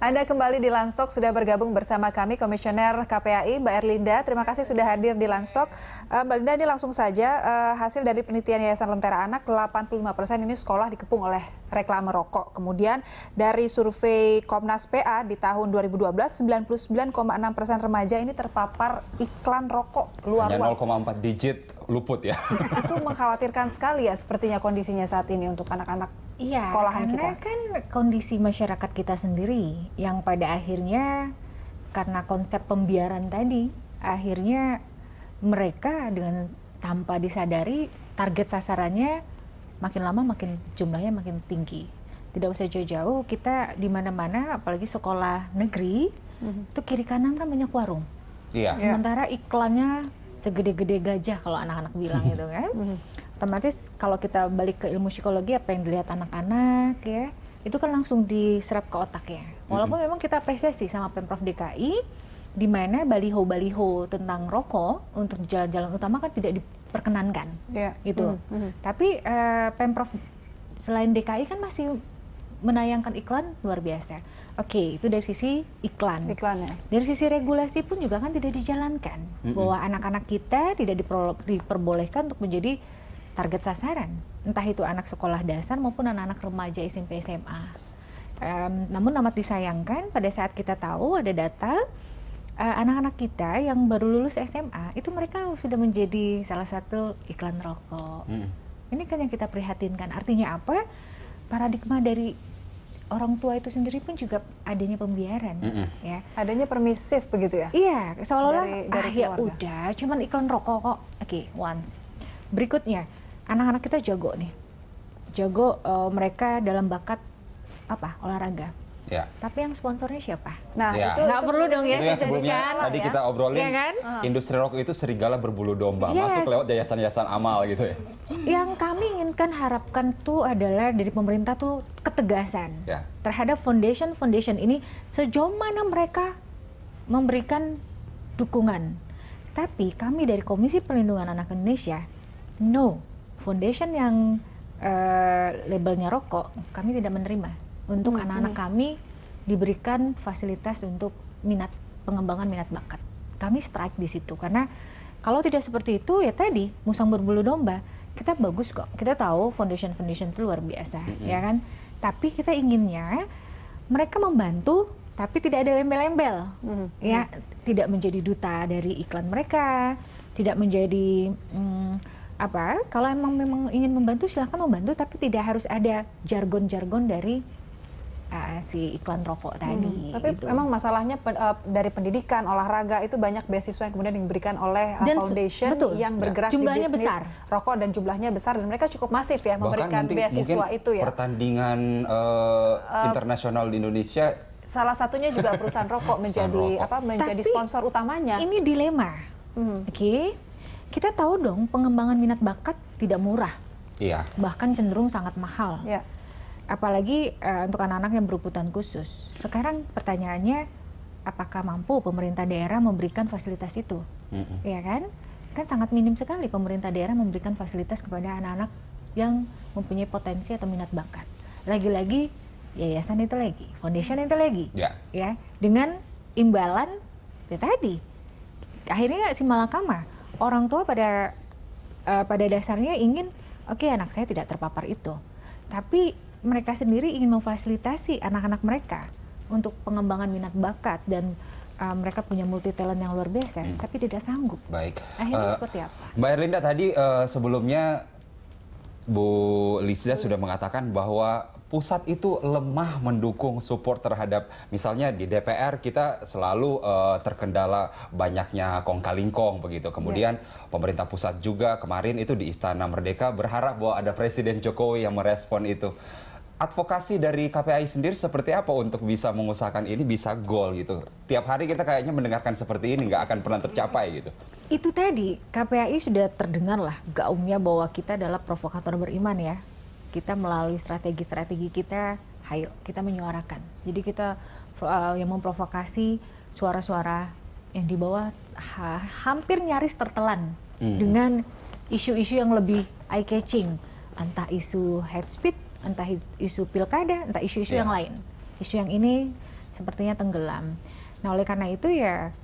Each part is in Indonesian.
Anda kembali di Landstalk, sudah bergabung bersama kami Komisioner KPAI Mbak Erlinda. Terima kasih sudah hadir di Landstalk. Mbak Erlinda, ini langsung saja hasil dari penelitian Yayasan Lentera Anak, 85% ini sekolah dikepung oleh reklame rokok. Kemudian dari survei Komnas PA di tahun 2012, 99,6% remaja ini terpapar iklan rokok luar ruang. Hanya 0,4 digit luput ya. Itu mengkhawatirkan sekali ya sepertinya kondisinya saat ini untuk anak-anak sekolahan kita. Karena kan kondisi masyarakat kita sendiri yang pada akhirnya karena konsep pembiaran tadi, akhirnya mereka dengan tanpa disadari target sasarannya makin lama makin jumlahnya makin tinggi. Tidak usah jauh-jauh, kita di mana-mana apalagi sekolah negeri itu kiri kanan kan banyak warung. Iya. Sementara iklannya segede-gede gajah kalau anak-anak bilang gitu kan. Otomatis kalau kita balik ke ilmu psikologi, apa yang dilihat anak-anak ya, itu kan langsung diserap ke otaknya. Walaupun memang kita apresiasi sama Pemprov DKI, di mana baliho-baliho tentang rokok untuk jalan-jalan utama kan tidak diperkenankan, gitu. Tapi Pemprov selain DKI kan masih menayangkan iklan luar biasa. Oke, itu dari sisi iklannya. Dari sisi regulasi pun juga kan tidak dijalankan, bahwa anak-anak kita tidak diperbolehkan untuk menjadi target sasaran, entah itu anak sekolah dasar maupun anak-anak remaja SMP SMA. Namun amat disayangkan pada saat kita tahu ada data anak-anak kita yang baru lulus SMA itu mereka sudah menjadi salah satu iklan rokok. Ini kan yang kita prihatinkan. Artinya apa? Paradigma dari orang tua itu sendiri pun juga adanya pembiaran, ya. Adanya permisif begitu ya? Iya, seolah-olah dari ya udah, cuman iklan rokok kok. Oke, once. Berikutnya, anak-anak kita jago nih, jago mereka dalam bakat apa? Olahraga. Ya. Tapi yang sponsornya siapa? Nah, ya. itu nggak perlu dong ya. Itu yang sebelumnya tadi kita obrolin, ya kan? Industri rokok itu serigala berbulu domba, masuk lewat yayasan-yayasan amal gitu ya. Yang kami inginkan harapkan tuh adalah dari pemerintah tuh ketegasan terhadap foundation ini sejauh mana mereka memberikan dukungan. Tapi kami dari Komisi Perlindungan Anak Indonesia, no, foundation yang labelnya rokok kami tidak menerima. Untuk anak-anak kami diberikan fasilitas untuk pengembangan minat bakat. Kami strike di situ karena kalau tidak seperti itu ya tadi musang berbulu domba. Kita bagus kok, kita tahu foundation itu luar biasa, ya kan? Tapi kita inginnya mereka membantu, tapi tidak ada embel-embel, ya, tidak menjadi duta dari iklan mereka, tidak menjadi kalau memang ingin membantu silahkan membantu, tapi tidak harus ada jargon-jargon dari si iklan rokok tadi. Tapi gitu. Memang masalahnya dari pendidikan, olahraga itu banyak beasiswa yang kemudian diberikan oleh foundation yang bergerak jumlahnya di bisnis besar. Rokok dan jumlahnya besar dan mereka cukup masif ya memberikan beasiswa itu ya. Pertandingan internasional di Indonesia salah satunya juga perusahaan rokok menjadi sponsor utamanya. Ini dilema. Oke. Kita tahu dong pengembangan minat bakat tidak murah. Iya. Bahkan cenderung sangat mahal. Iya. Apalagi untuk anak-anak yang berkebutuhan khusus. Sekarang pertanyaannya, apakah mampu pemerintah daerah memberikan fasilitas itu? Ya kan? Kan sangat minim sekali pemerintah daerah memberikan fasilitas kepada anak-anak yang mempunyai potensi atau minat bakat. Lagi-lagi yayasan itu lagi, foundation itu lagi, ya. Dengan imbalan ya tadi, akhirnya si malakama orang tua pada dasarnya ingin, oke, anak saya tidak terpapar itu, tapi mereka sendiri ingin memfasilitasi anak-anak mereka untuk pengembangan minat bakat dan mereka punya multi talent yang luar biasa, tapi tidak sanggup. Baik. Akhirnya seperti apa? Mbak Erlinda tadi sebelumnya Bu Lisda sudah mengatakan bahwa pusat itu lemah mendukung support terhadap, misalnya di DPR kita selalu terkendala banyaknya kong-kali-kong begitu. Kemudian pemerintah pusat juga kemarin itu di Istana Merdeka berharap bahwa ada Presiden Jokowi yang merespon itu. Advokasi dari KPAI sendiri seperti apa untuk bisa mengusahakan ini bisa goal gitu? Tiap hari kita kayaknya mendengarkan seperti ini, nggak akan pernah tercapai gitu. Itu tadi, KPAI sudah terdengar lah gaungnya bahwa kita adalah provokator beriman ya. Kita melalui strategi-strategi kita, ayo kita menyuarakan. Jadi kita yang memprovokasi suara-suara yang di bawah hampir nyaris tertelan dengan isu-isu yang lebih eye-catching. Entah isu hate speech, entah isu pilkada, entah isu-isu yang lain. Isu yang ini sepertinya tenggelam. Nah, oleh karena itu ya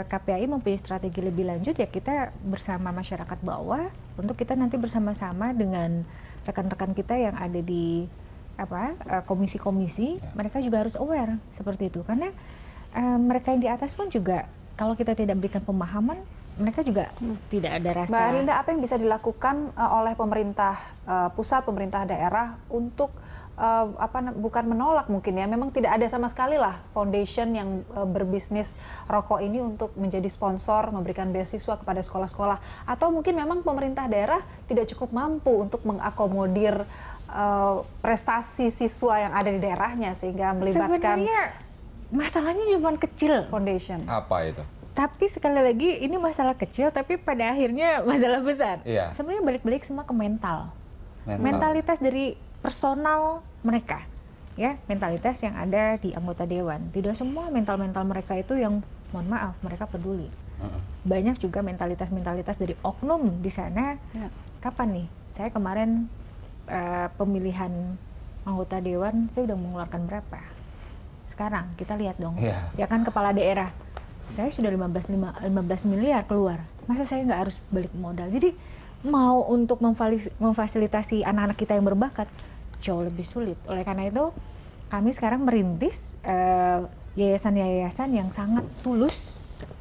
KPAI mempunyai strategi lebih lanjut, ya kita bersama masyarakat bawah untuk kita nanti bersama-sama dengan rekan-rekan kita yang ada di komisi-komisi, mereka juga harus aware seperti itu, karena mereka yang di atas pun juga kalau kita tidak berikan pemahaman, mereka juga tidak ada rasa. Mbak Erlinda, apa yang bisa dilakukan oleh pemerintah pusat, pemerintah daerah untuk bukan menolak mungkin ya, memang tidak ada sama sekali lah foundation yang berbisnis rokok ini untuk menjadi sponsor, memberikan beasiswa kepada sekolah-sekolah, atau mungkin memang pemerintah daerah tidak cukup mampu untuk mengakomodir prestasi siswa yang ada di daerahnya sehingga melibatkan. Sebenarnya masalahnya cuma kecil, foundation. Apa itu? Tapi sekali lagi ini masalah kecil, tapi pada akhirnya masalah besar. Iya. Sebenarnya balik-balik semua ke mentalitas dari personal mereka, ya, mentalitas yang ada di anggota dewan. Tidak semua mental mereka itu yang, mohon maaf, mereka peduli. Banyak juga mentalitas dari oknum di sana. Ya. Kapan nih? Saya kemarin pemilihan anggota dewan, saya udah mengeluarkan berapa? Sekarang kita lihat dong, ya kan, kepala daerah. Saya sudah 15 miliar keluar. Masa saya nggak harus balik modal? Jadi mau untuk memfasilitasi anak-anak kita yang berbakat jauh lebih sulit. Oleh karena itu kami sekarang merintis yayasan-yayasan yang sangat tulus,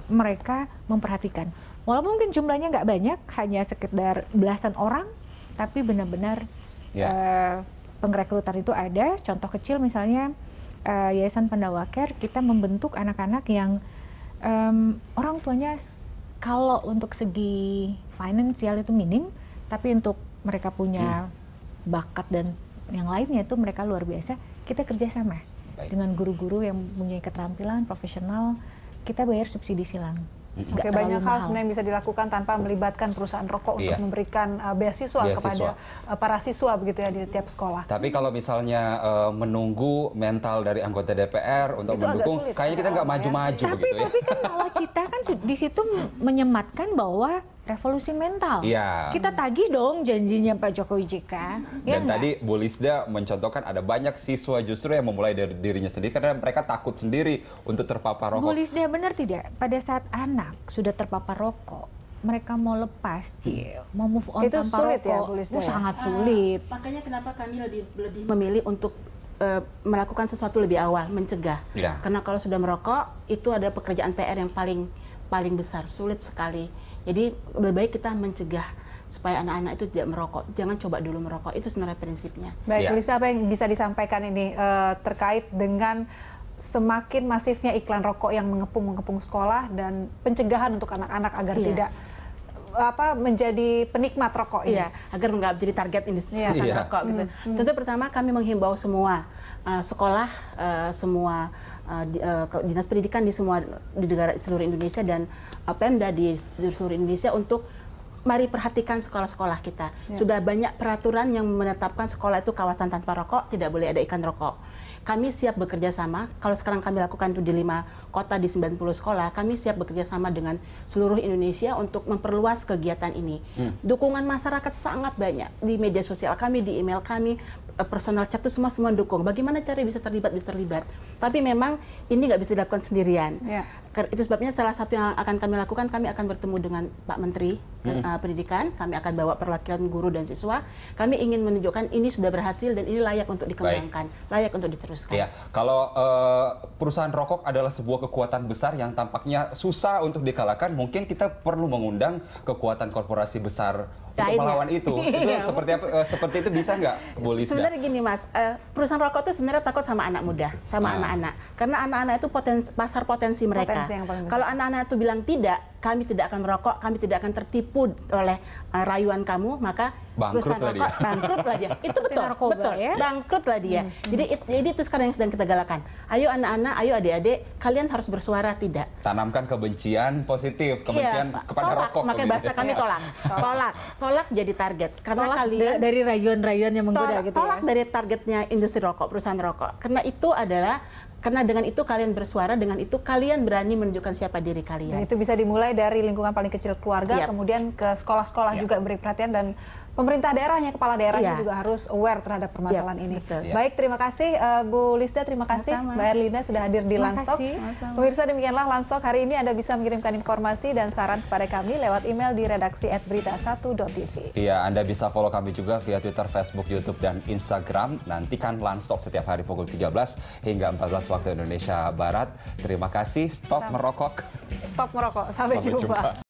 mereka memperhatikan. Walaupun mungkin jumlahnya nggak banyak, hanya sekedar belasan orang, tapi benar-benar pengrekrutan itu ada. Contoh kecil misalnya Yayasan Pandawa Care, kita membentuk anak-anak yang orang tuanya kalau untuk segi finansial itu minim, tapi untuk mereka punya bakat dan yang lainnya itu mereka luar biasa. Kita kerjasama dengan guru-guru yang punya keterampilan profesional, kita bayar subsidi silang. Oke, banyak hal sebenarnya yang bisa dilakukan tanpa melibatkan perusahaan rokok untuk memberikan beasiswa kepada para siswa begitu ya di tiap sekolah. Tapi kalau misalnya menunggu mental dari anggota DPR untuk mendukung, kayaknya kita nggak maju-maju begitu ya. Tapi kan nawacita kan di situ menyematkan bahwa revolusi mental. Iya. Kita tagih dong janjinya Pak Jokowi JK. Dan tadi Bu Lisda mencontohkan ada banyak siswa justru yang memulai dari dirinya sendiri karena mereka takut sendiri untuk terpapar rokok. Bu Lisda benar tidak? Pada saat anak sudah terpapar rokok, mereka mau lepas, mau move on itu tanpa sulit rokok, ya, Bu Lisda? Sangat sulit. Makanya kenapa kami lebih memilih untuk melakukan sesuatu lebih awal, mencegah. Ya. Karena kalau sudah merokok, itu ada pekerjaan PR yang paling besar, sulit sekali. Jadi lebih baik kita mencegah supaya anak-anak itu tidak merokok. Jangan coba dulu merokok, itu sebenarnya prinsipnya. Baik, Bu Lisda, apa yang bisa disampaikan ini terkait dengan semakin masifnya iklan rokok yang mengepung sekolah dan pencegahan untuk anak-anak agar tidak menjadi penikmat rokok ini. Iya, agar nggak menjadi target industri rokok gitu. Tentu pertama kami menghimbau semua sekolah, semua dinas pendidikan di seluruh Indonesia dan Pemda di seluruh Indonesia untuk mari perhatikan sekolah-sekolah kita. Sudah banyak peraturan yang menetapkan sekolah itu kawasan tanpa rokok, tidak boleh ada iklan rokok. Kami siap bekerja sama, kalau sekarang kami lakukan itu di 5 kota di 90 sekolah, kami siap bekerja sama dengan seluruh Indonesia untuk memperluas kegiatan ini. Dukungan masyarakat sangat banyak di media sosial kami, di email kami, personal chat itu semua mendukung. Bagaimana cara bisa terlibat. Tapi memang ini nggak bisa dilakukan sendirian. Itu sebabnya salah satu yang akan kami lakukan, kami akan bertemu dengan Pak Menteri Pendidikan, kami akan bawa perwakilan guru dan siswa. Kami ingin menunjukkan ini sudah berhasil dan ini layak untuk dikembangkan, layak untuk diteruskan. Ya, kalau perusahaan rokok adalah sebuah kekuatan besar yang tampaknya susah untuk dikalahkan, mungkin kita perlu mengundang kekuatan korporasi besar untuk melawan itu. Itu seperti itu bisa nggak, Bu Lisda? Sebenarnya gini Mas, perusahaan rokok itu sebenarnya takut sama anak muda, sama anak-anak. Karena anak-anak itu pasar potensi mereka. Kalau anak-anak itu bilang tidak, kami tidak akan merokok, kami tidak akan tertipu oleh rayuan kamu, maka perusahaan rokok bangkrutlah dia. Itu betul, bangkrutlah dia. Jadi itu sekarang yang sedang kita galakan. Ayo anak-anak, ayo adik-adik, kalian harus bersuara tidak. Tanamkan kebencian positif, kebencian kepada rokok. Makanya bahasa kami tolak jadi target. Karena kalian dari rayuan-rayuan yang menggoda gitu ya. Tolak dari targetnya industri rokok, perusahaan rokok. Karena dengan itu kalian bersuara, dengan itu kalian berani menunjukkan siapa diri kalian. Dan itu bisa dimulai dari lingkungan paling kecil keluarga, kemudian ke sekolah-sekolah juga beri perhatian dan pemerintah daerahnya, kepala daerahnya Iya. juga harus aware terhadap permasalahan ini. betul. Baik, terima kasih Bu Lisda, terima kasih Sama-sama. Mbak Erlinda sudah hadir di Terima Landstalk. kasih. Sama-sama. Pemirsa, demikianlah Landstalk hari ini. Anda bisa mengirimkan informasi dan saran kepada kami lewat email di redaksi@berita1.tv. Iya, Anda bisa follow kami juga via Twitter, Facebook, YouTube, dan Instagram. Nantikan Landstalk setiap hari pukul 13 hingga 14 waktu Indonesia Barat. Terima kasih, stop merokok. Stop merokok, sampai jumpa.